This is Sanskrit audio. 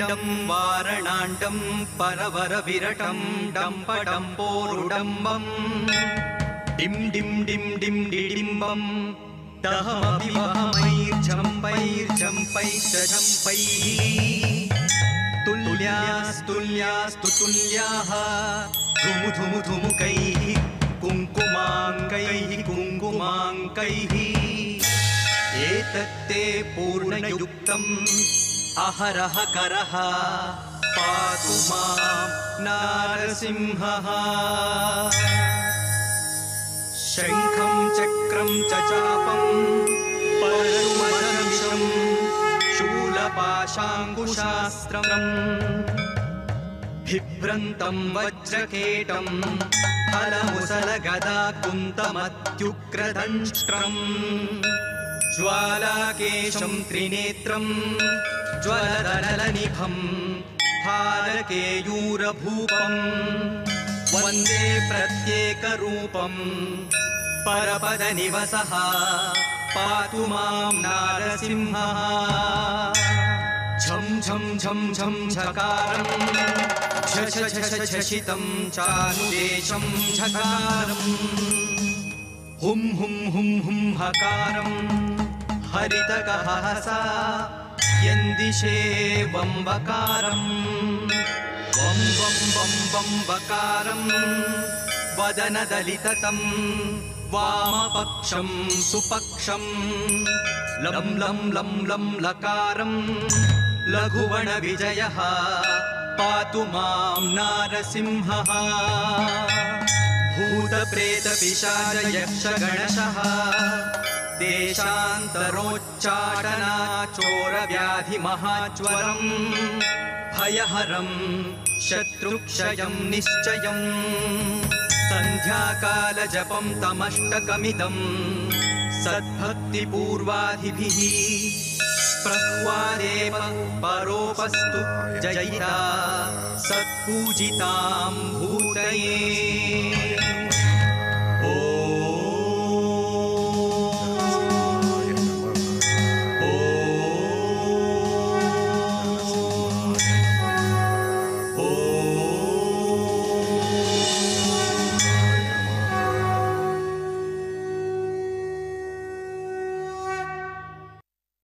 डं वारणाण्डं परवरविरटं डम्पडम्पोरुडम्बं डिं डिं डिं डिं डिडिम्बं दहमपि वहमैर्झम्पैश्च झम्पैः तुल्यास्तुल्यास्तु तुल्याः धुमु धुमु धुमुकैः कुङ्कुमाङ्कैः कुङ्कुमाङ्कैः एतत्ते पूर्णयुक्तम् अहरः करः पातु मां नारसिंहः शङ्खं चक्रं च चापं परशुमशमिषं शूलपाशाङ्कुशास्त्रम् बिभ्रन्तं वज्रकेटं हलमुसलगदा कुन्तमत्युग्रदंष्ट्रम् ज्वालाकेशं त्रिनेत्रं ज्वलदलनिभं हारकेयूरभूपं वन्दे प्रत्येकरूपं परपदनिवसः पातु मां नारसिंहः झं झं झं झं झकारं झष झष झषितं चानुदेशं झकारं हुं हुं हुं हुं हकारं हरितकहसा यन्दिशे वम्बकारं वं वं वं वम्बकारं वदनदलिततं वामपक्षं सुपक्षं लं लं लं लं लकारं लघुवणविजयः पातु मां नारसिंहः भूतप्रेतपिशाचयक्षगणशः देशान्तरोच्चाटनाचोरव्याधिमहाज्वरं भयहरं शत्रुक्षयं निश्चयं सन्ध्याकालजपं तमष्टकमिदं सद्भक्तिपूर्वाधिभिः प्रह्वादेव परोपस्तु जयिता सत्पूजितां भूतये।